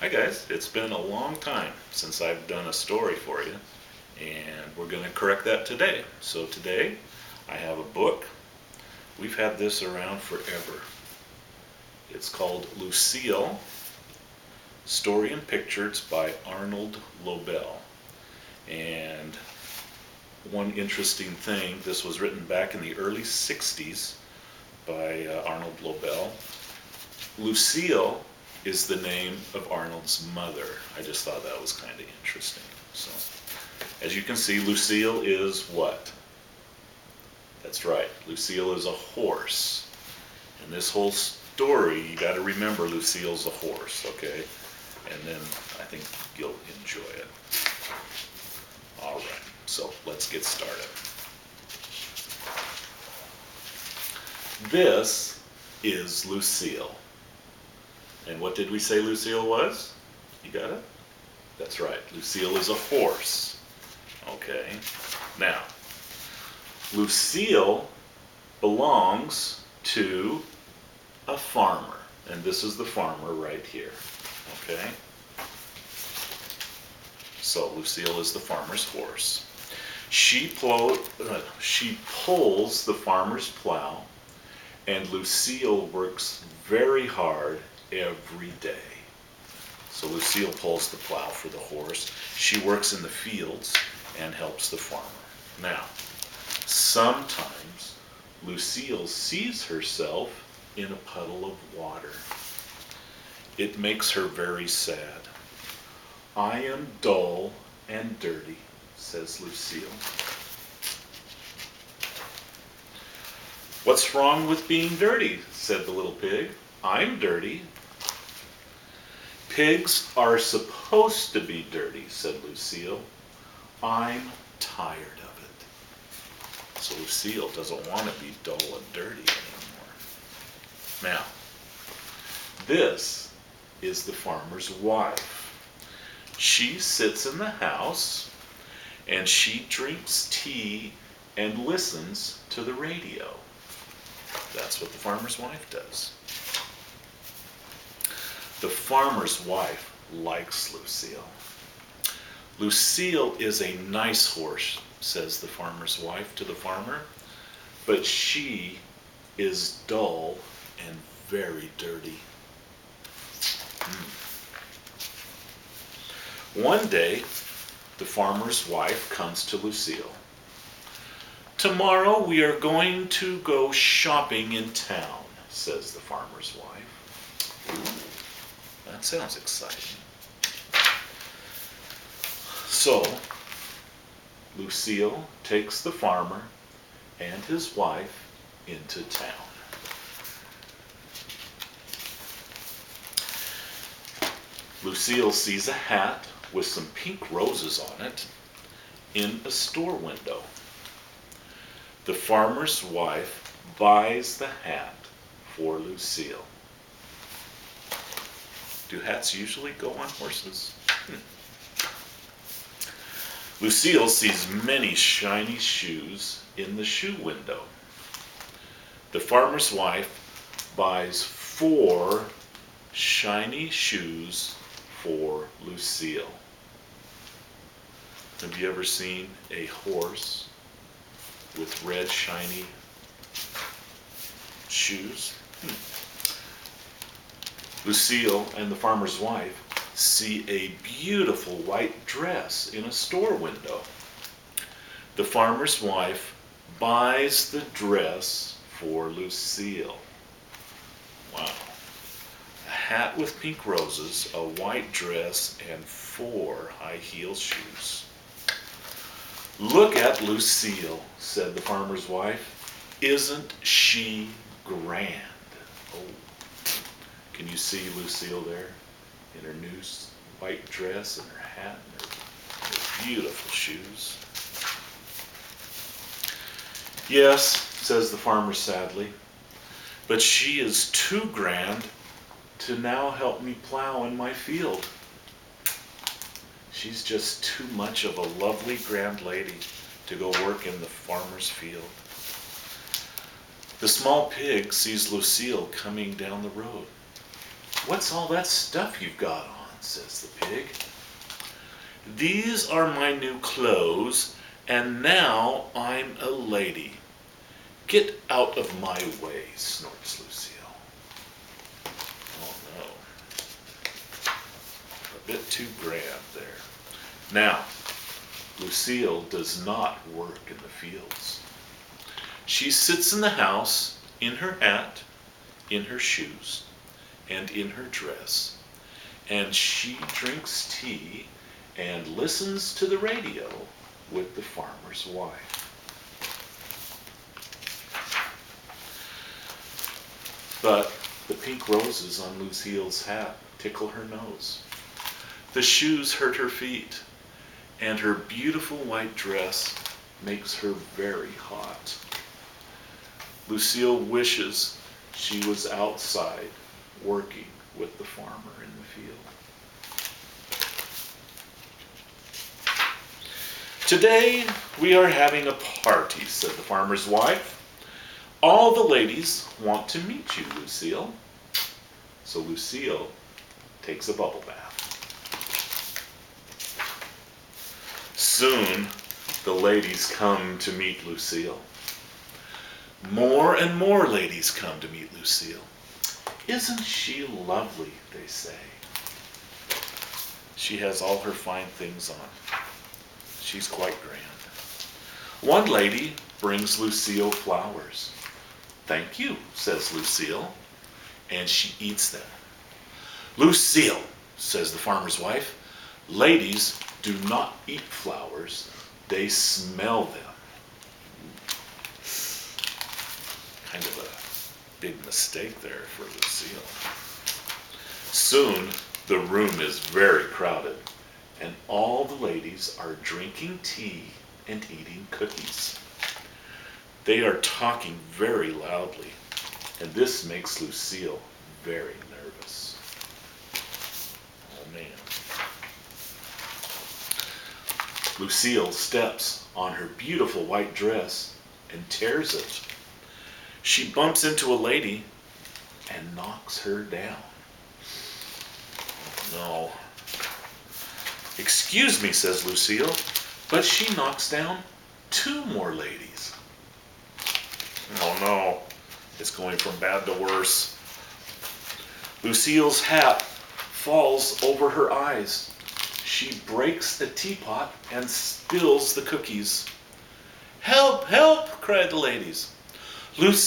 Hi guys, it's been a long time since I've done a story for you, and we're going to correct that today. So today I have a book. We've had this around forever. It's called Lucille, Story and Pictures by Arnold Lobel. And one interesting thing, this was written back in the early 60s by Arnold Lobel. Lucille is the name of Arnold's mother. I just thought that was kind of interesting. So, as you can see, Lucille is what? That's right, Lucille is a horse. And this whole story, you got to remember Lucille's a horse, okay? And then I think you'll enjoy it. All right, so let's get started. This is Lucille. And what did we say Lucille was? You got it? That's right. Lucille is a horse. Okay. Now, Lucille belongs to a farmer. And this is the farmer right here. Okay? So Lucille is the farmer's horse. She pulls the farmer's plow, and Lucille works very hard every day. So Lucille pulls the plow for the horse. She works in the fields and helps the farmer. Now, sometimes Lucille sees herself in a puddle of water. It makes her very sad. I am dull and dirty, says Lucille. What's wrong with being dirty? Said the little pig. I'm dirty. Pigs are supposed to be dirty, said Lucille. I'm tired of it. So Lucille doesn't want to be dull and dirty anymore. Now, this is the farmer's wife. She sits in the house and she drinks tea and listens to the radio. That's what the farmer's wife does. The farmer's wife likes Lucille. Lucille is a nice horse, says the farmer's wife to the farmer, but she is dull and very dirty. One day, the farmer's wife comes to Lucille. Tomorrow we are going to go shopping in town, says the farmer's wife. Ooh, that sounds exciting. So, Lucille takes the farmer and his wife into town. Lucille sees a hat with some pink roses on it in a store window. The farmer's wife buys the hat for Lucille. Do hats usually go on horses? Lucille sees many shiny shoes in the shoe window. The farmer's wife buys 4 shiny shoes for Lucille. Have you ever seen a horse with red shiny shoes? Lucille and the farmer's wife see a beautiful white dress in a store window. The farmer's wife buys the dress for Lucille. Wow. A hat with pink roses, a white dress, and 4 high heel shoes. Look at Lucille, said the farmer's wife. Isn't she grand? Oh, can you see Lucille there in her new white dress and her hat and her beautiful shoes? Yes, says the farmer sadly, but she is too grand to now help me plow in my field. She's just too much of a lovely grand lady to go work in the farmer's field. The small pig sees Lucille coming down the road. What's all that stuff you've got on? says the pig. "These are my new clothes, and now I'm a lady. Get out of my way," snorts Lucille. Oh no. A bit too grand there. Now, Lucille does not work in the fields. She sits in the house, in her hat, in her shoes, and in her dress, and she drinks tea and listens to the radio with the farmer's wife. But the pink roses on Lucille's hat tickle her nose. The shoes hurt her feet, and her beautiful white dress makes her very hot. Lucille wishes she was outside working with the farmer in the field. "Today we are having a party," said the farmer's wife. "All the ladies want to meet you, Lucille." So Lucille takes a bubble bath. Soon the ladies come to meet Lucille. More and more ladies come to meet Lucille. "Isn't she lovely?" they say. She has all her fine things on. She's quite grand. One lady brings Lucille flowers. "Thank you," says Lucille, and she eats them. "Lucille," says the farmer's wife, "ladies do not eat flowers, they smell them." Kind of a big mistake there for Lucille. Soon the room is very crowded, and all the ladies are drinking tea and eating cookies. They are talking very loudly, and this makes Lucille very nervous. Oh man. Lucille steps on her beautiful white dress and tears it. She bumps into a lady and knocks her down. Oh, no. "Excuse me," says Lucille, but she knocks down 2 more ladies. Oh no, it's going from bad to worse. Lucille's hat falls over her eyes. She breaks the teapot and spills the cookies. "Help, help," cried the ladies. "Lucille